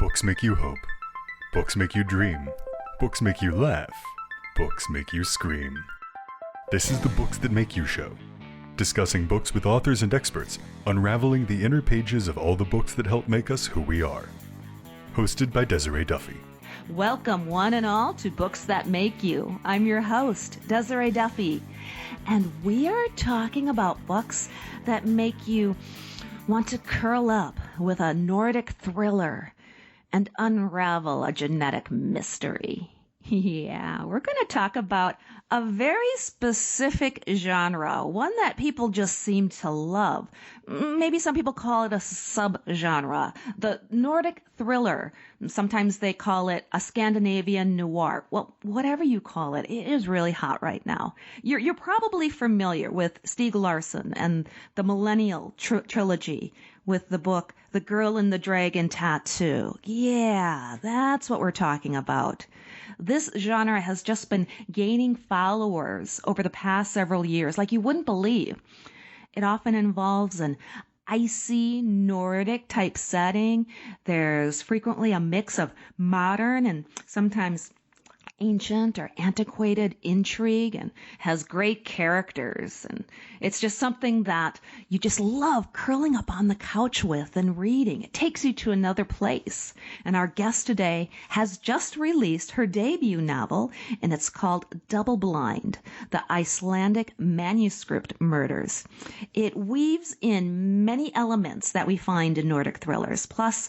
Books make you hope. Books make you dream. Books make you laugh. Books make you scream. This is the Books That Make You show, discussing books with authors and experts, unraveling the inner pages of all the books that help make us who we are. Hosted by Desiree Duffy. Welcome, one and all, to Books That Make You. I'm your host, Desiree Duffy, and we are talking about books that make you want to curl up with a Nordic thriller and unravel a genetic mystery. Yeah, we're going to talk about a very specific genre, one that people just seem to love. Maybe some people call it a subgenre, the Nordic thriller. Sometimes they call it a Scandinavian Noir. Well, whatever you call it, it is really hot right now. You're probably familiar with Stieg Larsson and the Millennial trilogy with the book The Girl in the Dragon Tattoo. Yeah, that's what we're talking about. This genre has just been gaining followers over the past several years, like you wouldn't believe. It often involves an icy Nordic type setting. There's frequently a mix of modern and sometimes ancient or antiquated intrigue, and has great characters, and it's just something that you just love curling up on the couch with and reading. It takes you to another place. And our guest today has just released her debut novel, and it's called Double Blind, the Icelandic Manuscript Murders. It weaves in many elements that we find in Nordic thrillers, plus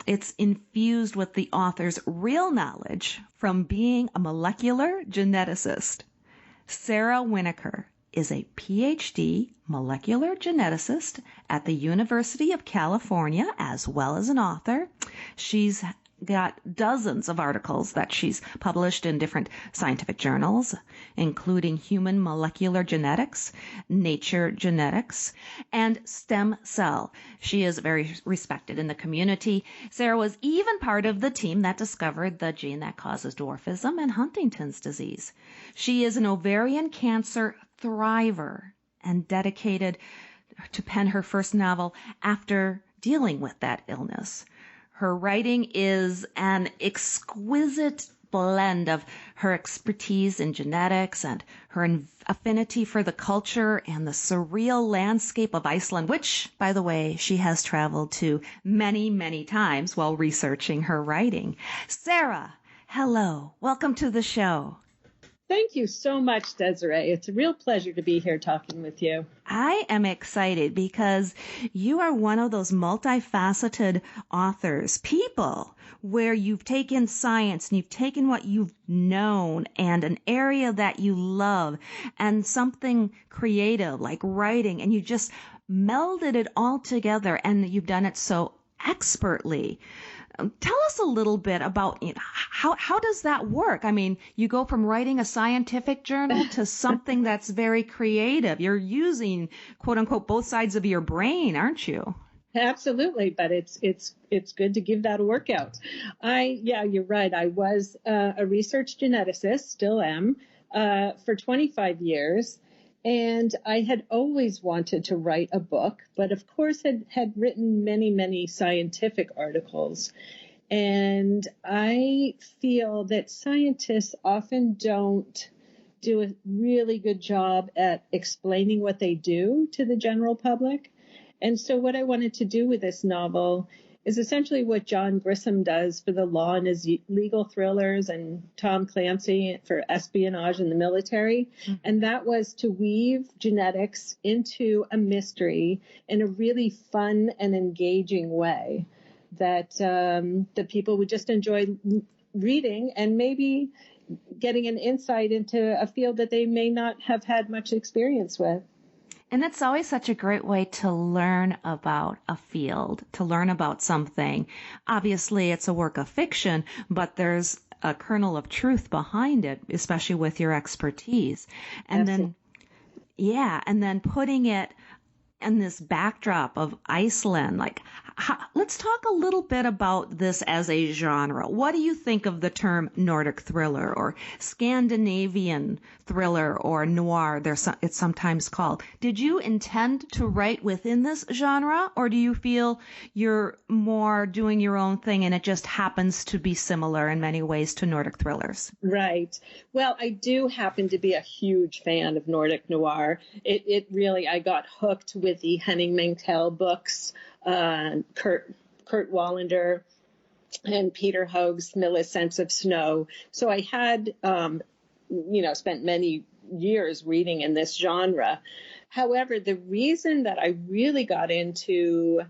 it's infused with the author's real knowledge from being a molecular geneticist. Sara Winokur is a PhD molecular geneticist at the University of California, as well as an author. She's got dozens of articles that she's published in different scientific journals, including Human Molecular Genetics, Nature Genetics, and Stem Cell. She is very respected in the community. Sara was even part of the team that discovered the gene that causes dwarfism and Huntington's disease. She is an ovarian cancer thriver and dedicated to pen her first novel after dealing with that illness. Her writing is an exquisite blend of her expertise in genetics and her affinity for the culture and the surreal landscape of Iceland, which, by the way, she has traveled to many, many times while researching her writing. Sara, hello. Welcome to the show. Thank you so much, Desiree. It's a real pleasure to be here talking with you. I am excited because you are one of those multifaceted authors, people where you've taken science and you've taken what you've known and an area that you love and something creative like writing, and you just melded it all together, and you've done it so expertly. Tell us a little bit about how does that work? I mean, you go from writing a scientific journal to something that's very creative. You're using, quote unquote, both sides of your brain, aren't you? Absolutely, but it's good to give that a workout. You're right. I was a research geneticist, still am, for 25 years. And I had always wanted to write a book, but of course had written many, many scientific articles. And I feel that scientists often don't do a really good job at explaining what they do to the general public. And so what I wanted to do with this novel is essentially what John Grisham does for the law and his legal thrillers, and Tom Clancy for espionage in the military. Mm-hmm. And that was to weave genetics into a mystery in a really fun and engaging way that the people would just enjoy reading and maybe getting an insight into a field that they may not have had much experience with. And it's always such a great way to learn about a field, to learn about something. Obviously, it's a work of fiction, but there's a kernel of truth behind it, especially with your expertise. And Absolutely. And then putting it in this backdrop of Iceland, like let's talk a little bit about this as a genre. What do you think of the term Nordic thriller or Scandinavian thriller or noir, it's sometimes called? Did you intend to write within this genre, or do you feel you're more doing your own thing and it just happens to be similar in many ways to Nordic thrillers? Right. Well, I do happen to be a huge fan of Nordic noir. It really, I got hooked with the Henning Mankell books, Kurt Wallander and Peter Hoag's Millicents of Snow. So I had, spent many years reading in this genre. However, the reason that I really got into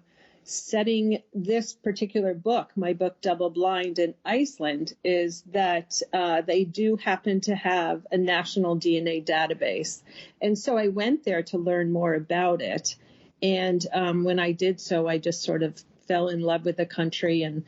setting this particular book, my book Double Blind, in Iceland, is that they do happen to have a national DNA database. And so I went there to learn more about it. And when I did so, I just sort of fell in love with the country and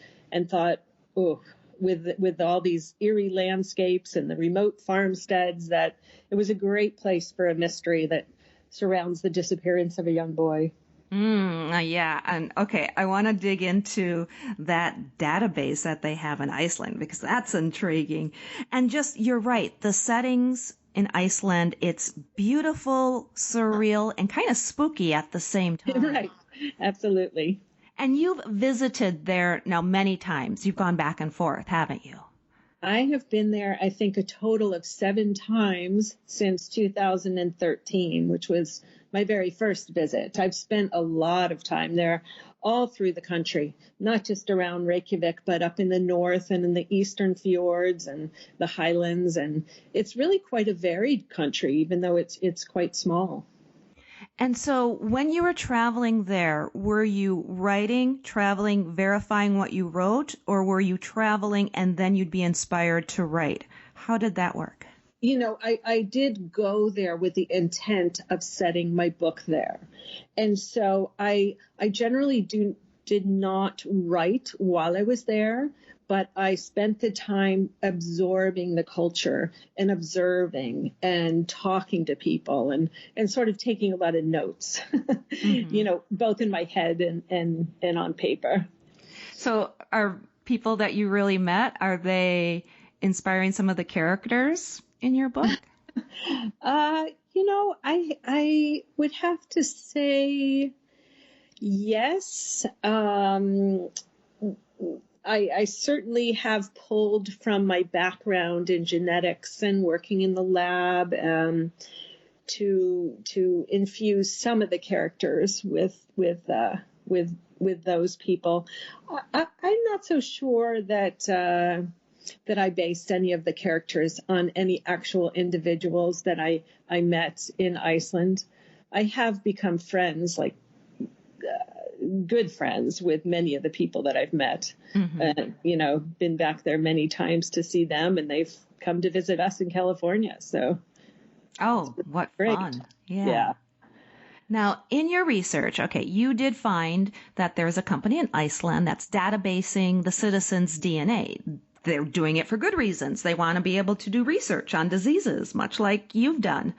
thought, oh, with all these eerie landscapes and the remote farmsteads, that it was a great place for a mystery that surrounds the disappearance of a young boy. Yeah. And okay, I want to dig into that database that they have in Iceland, because that's intriguing. And just, you're right, the settings in Iceland, it's beautiful, surreal, and kind of spooky at the same time. Right. Absolutely. And you've visited there now many times. You've gone back and forth, haven't you? I have been there, I think, a total of 7 times since 2013, which was my very first visit. I've spent a lot of time there all through the country, not just around Reykjavik, but up in the north and in the eastern fjords and the highlands. And it's really quite a varied country, even though it's quite small. And so when you were traveling there, were you writing, traveling, verifying what you wrote, or were you traveling and then you'd be inspired to write? How did that work? I did go there with the intent of setting my book there. And so I generally did not write while I was there, but I spent the time absorbing the culture and observing and talking to people and sort of taking a lot of notes, both in my head and on paper. So are people that you really met, are they inspiring some of the characters in your book? I would have to say yes. I certainly have pulled from my background in genetics and working in the lab to infuse some of the characters with those people. I'm not so sure that I based any of the characters on any actual individuals that I met in Iceland. I have become friends, good friends with many of the people that I've met. Been back there many times to see them, and they've come to visit us in California. So, what great. fun. Yeah. Now, in your research, you did find that there's a company in Iceland that's databasing the citizens' DNA. They're doing it for good reasons. They want to be able to do research on diseases, much like you've done.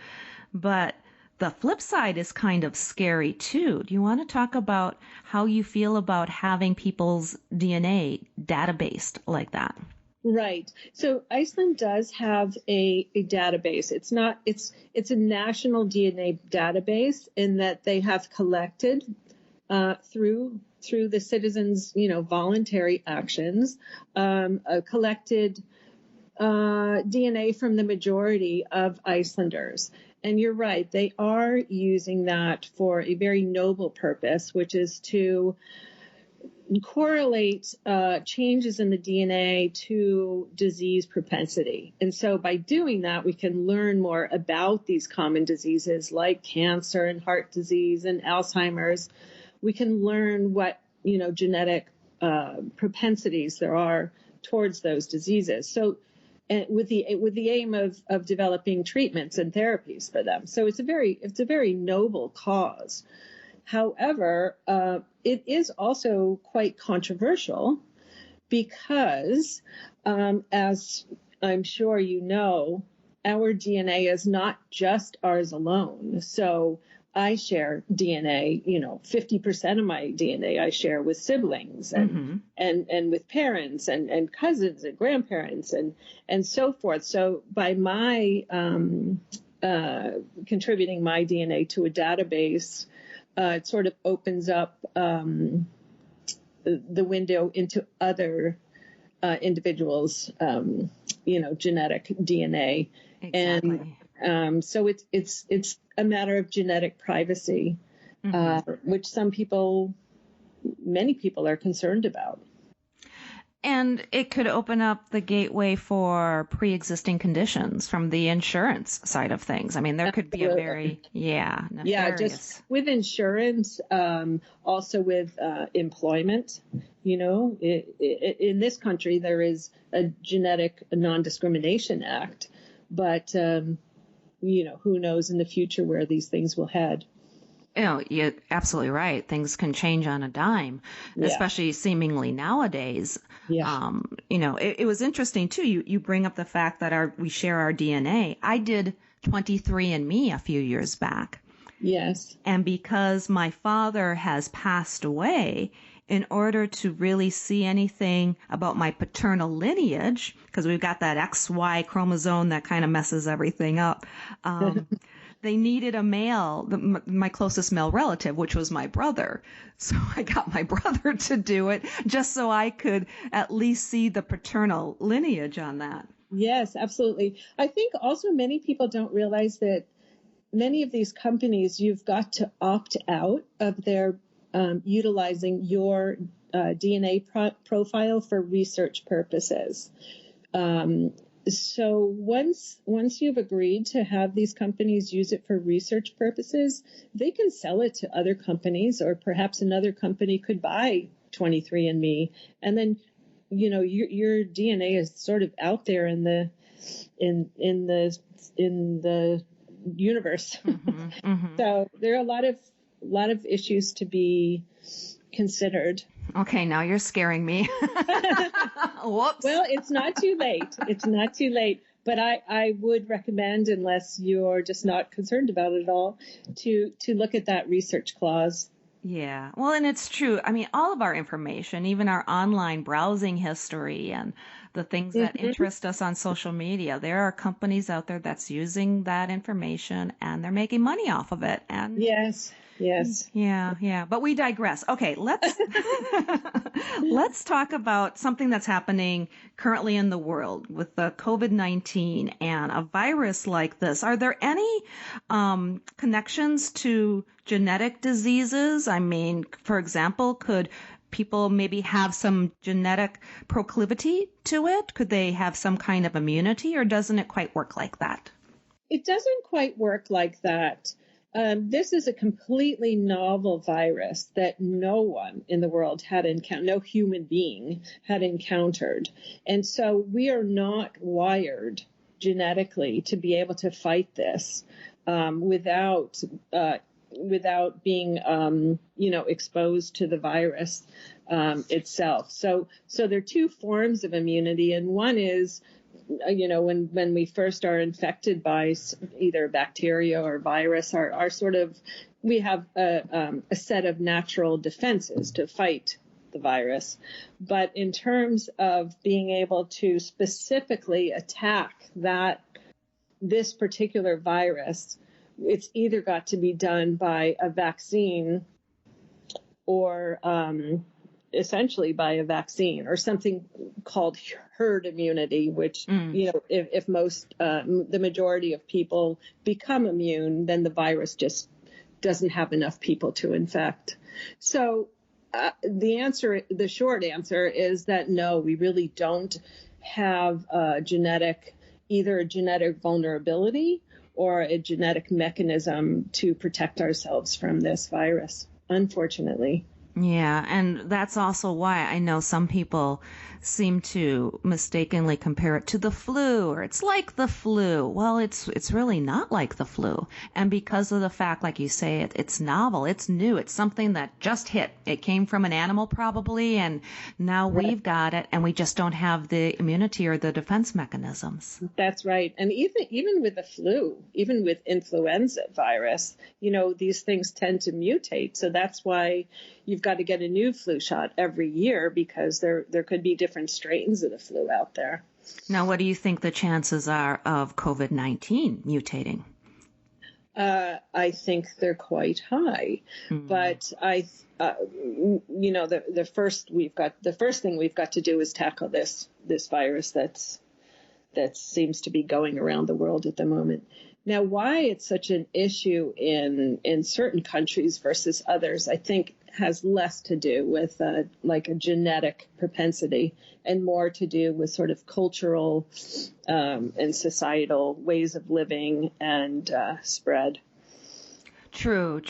But the flip side is kind of scary too. Do you want to talk about how you feel about having people's DNA databased like that? Right. So Iceland does have a database. It's a national DNA database in that they have collected through the citizens, voluntary actions, collected DNA from the majority of Icelanders. And you're right, they are using that for a very noble purpose, which is to correlate changes in the DNA to disease propensity. And so by doing that, we can learn more about these common diseases like cancer and heart disease and Alzheimer's. We can learn what, genetic propensities there are towards those diseases. So, with the aim of developing treatments and therapies for them. So it's a very noble cause. However, it is also quite controversial because, as I'm sure you know, our DNA is not just ours alone. So I share DNA, 50% of my DNA I share with siblings and with parents and cousins and grandparents and so forth. So by my contributing my DNA to a database, it sort of opens up the window into other individuals, genetic DNA. Exactly. And so it's a matter of genetic privacy, which many people are concerned about. And it could open up the gateway for pre-existing conditions from the insurance side of things. I mean, there could be a very, nefarious. Yeah, just with insurance, also with employment. In this country, there is a Genetic Non-Discrimination Act, but, who knows in the future where these things will head. You're absolutely right. Things can change on a dime, especially seemingly nowadays. Yeah. It was interesting too. You bring up the fact that we share our DNA. I did 23andMe a few years back. Yes. And because my father has passed away, in order to really see anything about my paternal lineage, because we've got that XY chromosome that kind of messes everything up, they needed a male, my closest male relative, which was my brother. So I got my brother to do it just so I could at least see the paternal lineage on that. Yes, absolutely. I think also many people don't realize that many of these companies, you've got to opt out of their utilizing your DNA profile for research purposes. So once you've agreed to have these companies use it for research purposes, they can sell it to other companies, or perhaps another company could buy 23andMe, and then your DNA is sort of out there in the universe. So there are a lot of issues to be considered. Okay, now you're scaring me. Whoops. Well, it's not too late. It's not too late. But I would recommend, unless you're just not concerned about it at all, to look at that research clause. Yeah. Well, and it's true. I mean, all of our information, even our online browsing history and the things that interest us on social media, there are companies out there that's using that information and they're making money off of it. And Yes. Yeah. But we digress. Okay, let's talk about something that's happening currently in the world with the COVID-19 and a virus like this. Are there any connections to genetic diseases? I mean, for example, could people maybe have some genetic proclivity to it? Could they have some kind of immunity, or doesn't it quite work like that? It doesn't quite work like that. This is a completely novel virus that no one in the world had encountered, no human being had encountered. And so we are not wired genetically to be able to fight this without being, exposed to the virus itself. So there are two forms of immunity, and one is, when we first are infected by either bacteria or virus, we have a set of natural defenses to fight the virus. But in terms of being able to specifically attack this particular virus, it's either got to be done by a vaccine or essentially by a vaccine or something called herd immunity, which, if the majority of people become immune, then the virus just doesn't have enough people to infect. So the short answer is that no, we really don't have either a genetic vulnerability or a genetic mechanism to protect ourselves from this virus, unfortunately. Yeah, and that's also why I know some people seem to mistakenly compare it to the flu, or it's like the flu. Well, it's really not like the flu. And because of the fact, like you say, it's novel, it's new, it's something that just hit. It came from an animal probably, and now Right. we've got it, and we just don't have the immunity or the defense mechanisms. That's right. And even with the flu, even with influenza virus, these things tend to mutate. So that's why you've got to get a new flu shot every year, because there could be different strains of the flu out there. Now, what do you think the chances are of COVID-19 mutating? I think they're quite high, but the first thing we've got to do is tackle this virus that seems to be going around the world at the moment. Now, why it's such an issue in certain countries versus others, I think has less to do with like a genetic propensity and more to do with sort of cultural and societal ways of living and spread. True.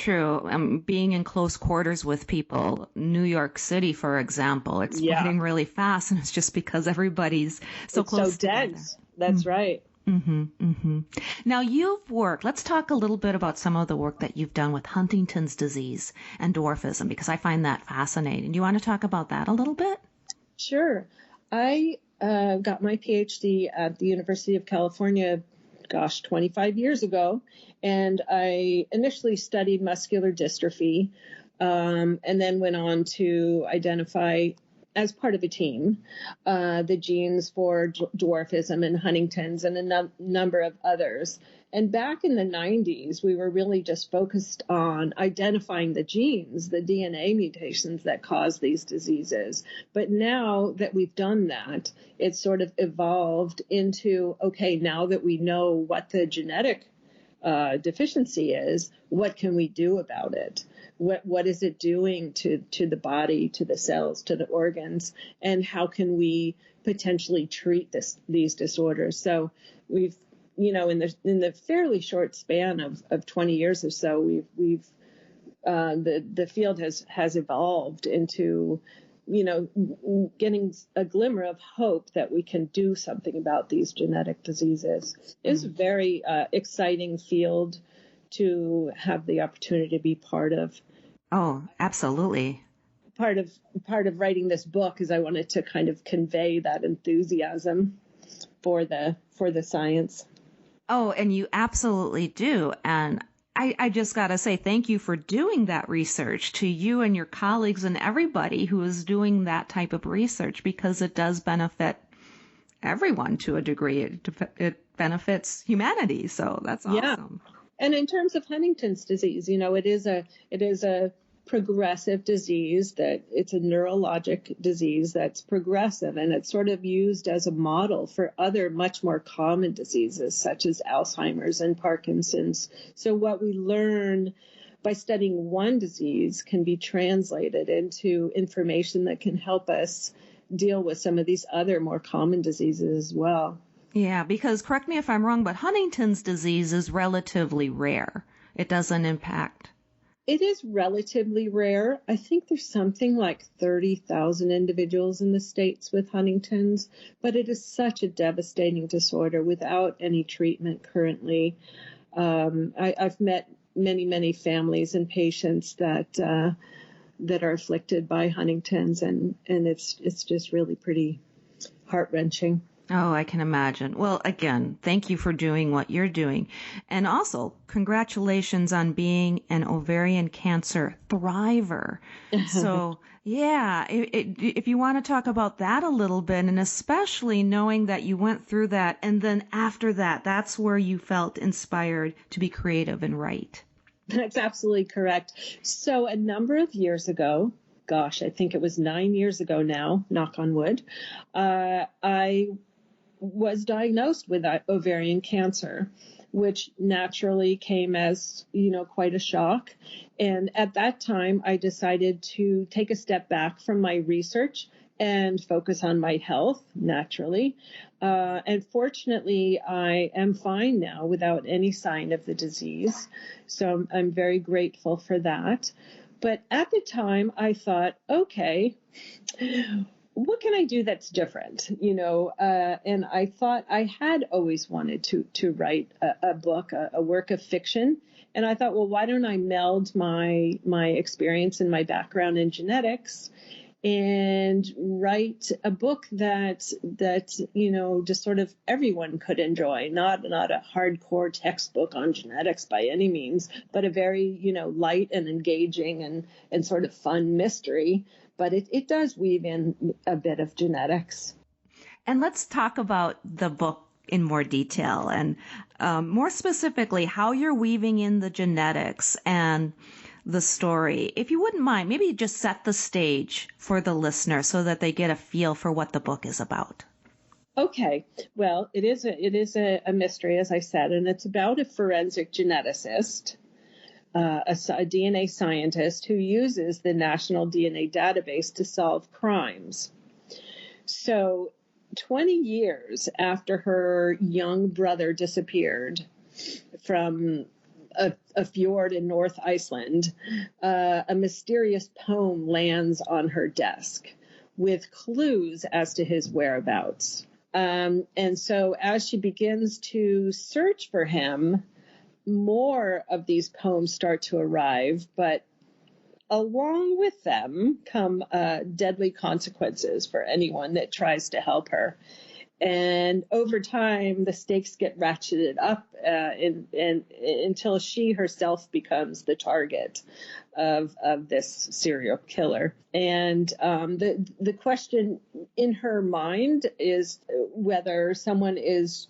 Being in close quarters with people, New York City, for example, it's spreading really fast, and it's just because everybody's so it's close so dense. That's right. Now, let's talk a little bit about some of the work that you've done with Huntington's disease and dwarfism, because I find that fascinating. Do you want to talk about that a little bit? Sure. I got my PhD at the University of California, 25 years ago, and I initially studied muscular dystrophy, and then went on to identify, as part of a team, the genes for dwarfism and Huntington's and a number of others. And back in the 90s, we were really just focused on identifying the genes, the DNA mutations that cause these diseases. But now that we've done that, it's sort of evolved into, okay, now that we know what the genetic deficiency is, what can we do about it? What is it doing to the body, to the cells, to the organs, and how can we potentially treat these disorders? So we've, in the fairly short span of 20 years or so, the field has evolved into, getting a glimmer of hope that we can do something about these genetic diseases. It's a very exciting field to have the opportunity to be part of. Oh, absolutely. Part of writing this book is I wanted to kind of convey that enthusiasm for the science. Oh, and you absolutely do. And I just got to say thank you for doing that research, to you and your colleagues and everybody who is doing that type of research, because it does benefit everyone to a degree. It benefits humanity. So that's awesome. Yeah. And in terms of Huntington's disease, it is a progressive disease, that it's a neurologic disease that's progressive, and it's sort of used as a model for other much more common diseases such as Alzheimer's and Parkinson's. So what we learn by studying one disease can be translated into information that can help us deal with some of these other more common diseases as well. Yeah, because correct me if I'm wrong, but Huntington's disease is relatively rare. It doesn't impact. It is relatively rare. I think there's something like 30,000 individuals in the States with Huntington's, but it is such a devastating disorder without any treatment currently. I've met many families and patients that are afflicted by Huntington's, and it's just really pretty heart-wrenching. Oh, I can imagine. Well, again, thank you for doing what you're doing. And also, congratulations on being an ovarian cancer thriver. So, yeah, if you want to talk about that a little bit, and especially knowing that you went through that, and then after that, that's where you felt inspired to be creative and write. That's absolutely correct. So a number of years ago, I think it was 9 years ago now, knock on wood, I was diagnosed with ovarian cancer, which naturally came as, quite a shock. And at that time, I decided to take a step back from my research and focus on my health, naturally. And fortunately, I am fine now without any sign of the disease. So I'm very grateful for that. But at the time, I thought, okay, what can I do that's different? And I thought I had always wanted to write a book, a work of fiction. And I thought, well, why don't I meld my experience and my background in genetics and write a book that just sort of everyone could enjoy, not a hardcore textbook on genetics by any means, but a very, light and engaging and sort of fun mystery. But it does weave in a bit of genetics. And let's talk about the book in more detail and more specifically how you're weaving in the genetics and the story. If you wouldn't mind, maybe just set the stage for the listener so that they get a feel for what the book is about. Okay. Well, it is a mystery, as I said, and it's about a forensic geneticist, a DNA scientist who uses the National DNA Database to solve crimes. So 20 years after her young brother disappeared from a fjord in North Iceland, a mysterious poem lands on her desk with clues as to his whereabouts. And so as she begins to search for him, more of these poems start to arrive, but along with them come deadly consequences for anyone that tries to help her. And over time, the stakes get ratcheted up until she herself becomes the target of this serial killer. And the question in her mind is whether someone is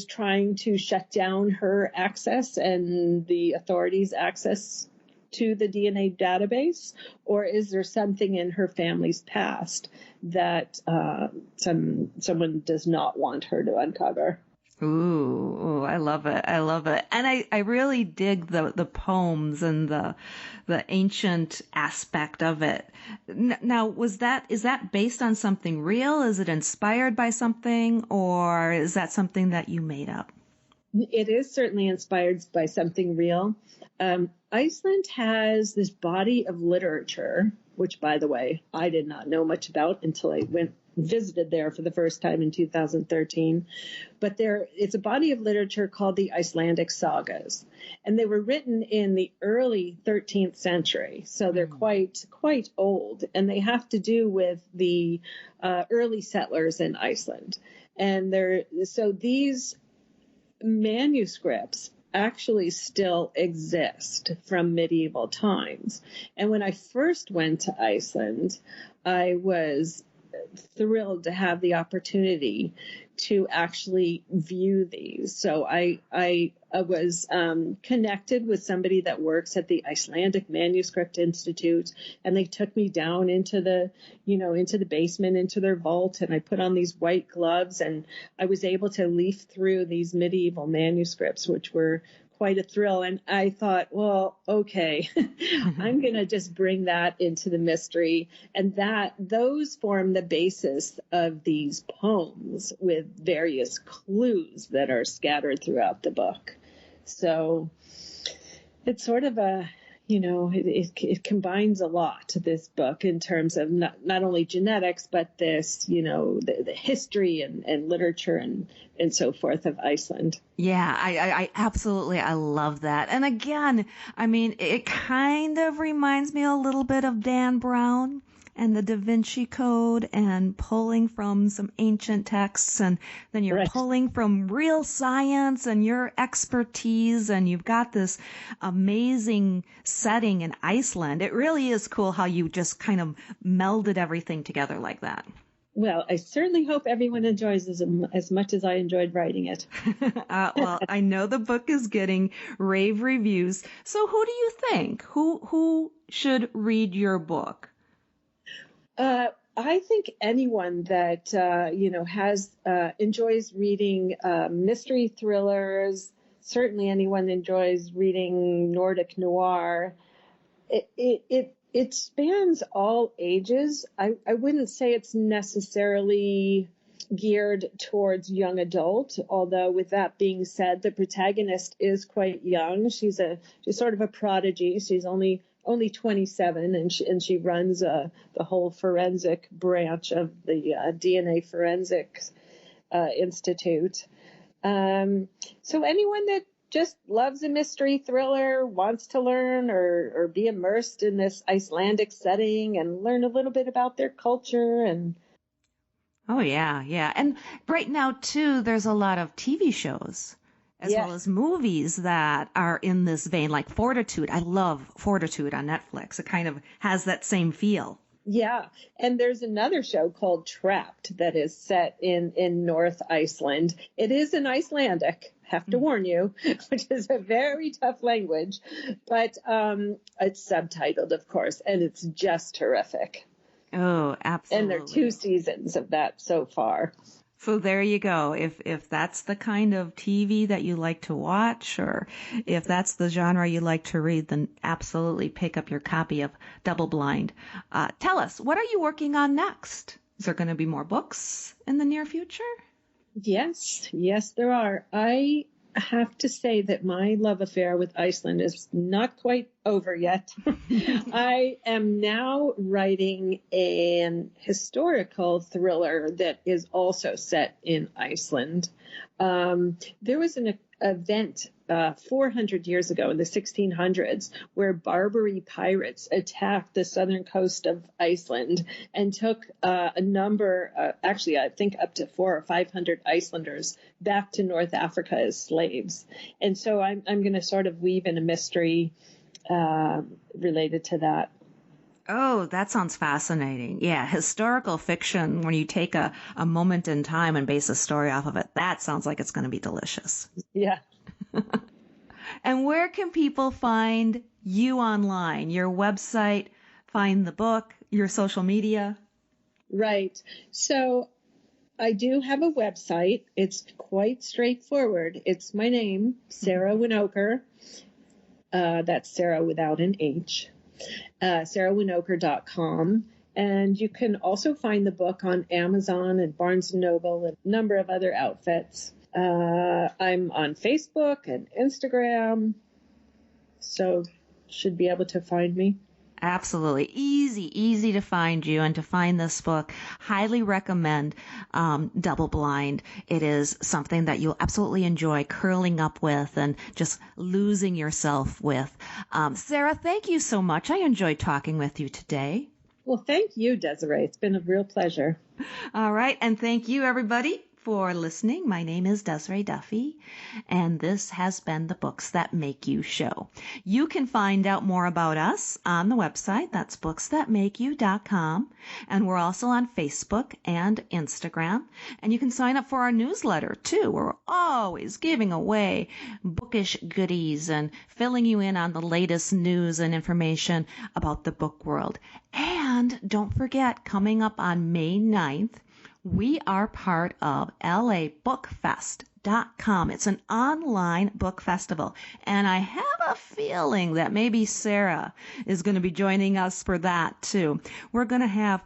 trying to shut down her access and the authorities' access to the DNA database, or is there something in her family's past that someone does not want her to uncover? Ooh, I love it. I love it. And I really dig the poems and the ancient aspect of it. Now, is that based on something real? Is it inspired by something, or is that something that you made up? It is certainly inspired by something real. Iceland has this body of literature, which, by the way, I did not know much about until I visited there for the first time in 2013. But it's a body of literature called the Icelandic sagas, and they were written in the early 13th century, so they're quite old, and they have to do with the early settlers in Iceland. And so these manuscripts actually still exist from medieval times. And when I first went to Iceland, I was thrilled to have the opportunity to actually view these. So I was connected with somebody that works at the Icelandic Manuscript Institute, and they took me down into the basement, into their vault, and I put on these white gloves, and I was able to leaf through these medieval manuscripts, which were quite a thrill. And I thought, well, okay, I'm going to just bring that into the mystery. And those form the basis of these poems with various clues that are scattered throughout the book. So it's sort of it combines a lot, this book, in terms of not only genetics, but this, the history and literature and so forth of Iceland. Yeah, I absolutely, I love that. And again, I mean, it kind of reminds me a little bit of Dan Brown and the Da Vinci Code and pulling from some ancient texts, and then you're Right. pulling from real science and your expertise, and you've got this amazing setting in Iceland. It really is cool how you just kind of melded everything together like that. Well, I certainly hope everyone enjoys this as much as I enjoyed writing it. Well, I know the book is getting rave reviews. So who do you think? Who should read your book? I think anyone that enjoys reading mystery thrillers, certainly anyone enjoys reading Nordic noir. It spans all ages. I wouldn't say it's necessarily geared towards young adult, although with that being said, the protagonist is quite young. She's sort of a prodigy. She's only only 27, and she runs the whole forensic branch of the DNA Forensics Institute. So anyone that just loves a mystery thriller, wants to learn or be immersed in this Icelandic setting and learn a little bit about their culture and... Oh, yeah, yeah. And right now, too, there's a lot of TV shows as well as movies that are in this vein, like Fortitude. I love Fortitude on Netflix. It kind of has that same feel. Yeah. And there's another show called Trapped that is set in North Iceland. It is in Icelandic, have to warn you, which is a very tough language, but it's subtitled, of course, and it's just terrific. Oh, absolutely. And there are 2 seasons of that so far. So there you go. If that's the kind of TV that you like to watch, or if that's the genre you like to read, then absolutely pick up your copy of Double Blind. Tell us, what are you working on next? Is there going to be more books in the near future? Yes, there are. I have to say that my love affair with Iceland is not quite over yet. I am now writing an historical thriller that is also set in Iceland. There was an event 400 years ago in the 1600s where Barbary pirates attacked the southern coast of Iceland and took a number, actually I think up to 400 or 500 Icelanders back to North Africa as slaves. And so I'm going to sort of weave in a mystery related to that. Oh, that sounds fascinating. Yeah, historical fiction, when you take a moment in time and base a story off of it, that sounds like it's going to be delicious. Yeah. And where can people find you online? Your website, find the book, your social media? Right. So I do have a website. It's quite straightforward. It's my name, Sara Winokur. That's Sarah without an H. SaraWinokur.com. And you can also find the book on Amazon and Barnes & Noble and a number of other outfits. I'm on Facebook and Instagram, so should be able to find me. Absolutely. Easy to find you and to find this book. Highly recommend Double Blind. It is something that you'll absolutely enjoy curling up with and just losing yourself with. Sara, thank you so much. I enjoyed talking with you today. Well, thank you, Desiree. It's been a real pleasure. All right. And thank you, everybody, for listening. My name is Desiree Duffy, and this has been the Books That Make You show. You can find out more about us on the website. That's booksthatmakeyou.com. And we're also on Facebook and Instagram. And you can sign up for our newsletter, too. We're always giving away bookish goodies and filling you in on the latest news and information about the book world. And don't forget, coming up on May 9th, we are part of labookfest.com. It's an online book festival. And I have a feeling that maybe Sara is going to be joining us for that too. We're going to have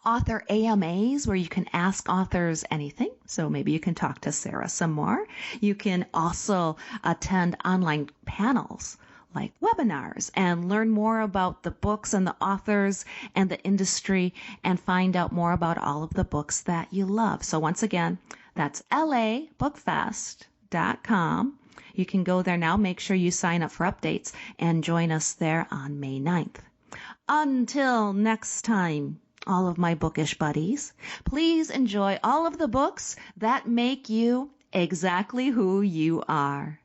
author AMAs where you can ask authors anything. So maybe you can talk to Sara some more. You can also attend online panels like webinars and learn more about the books and the authors and the industry and find out more about all of the books that you love. So once again, that's labookfest.com. You can go there now. Make sure you sign up for updates and join us there on May 9th. Until next time, all of my bookish buddies, please enjoy all of the books that make you exactly who you are.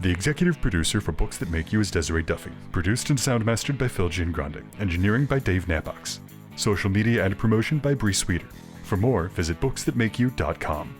The executive producer for Books That Make You is Desiree Duffy. Produced and sound mastered by Phil Giangrande. Engineering by Dave Nabox. Social media and promotion by Bree Sweeter. For more, visit booksthatmakeyou.com.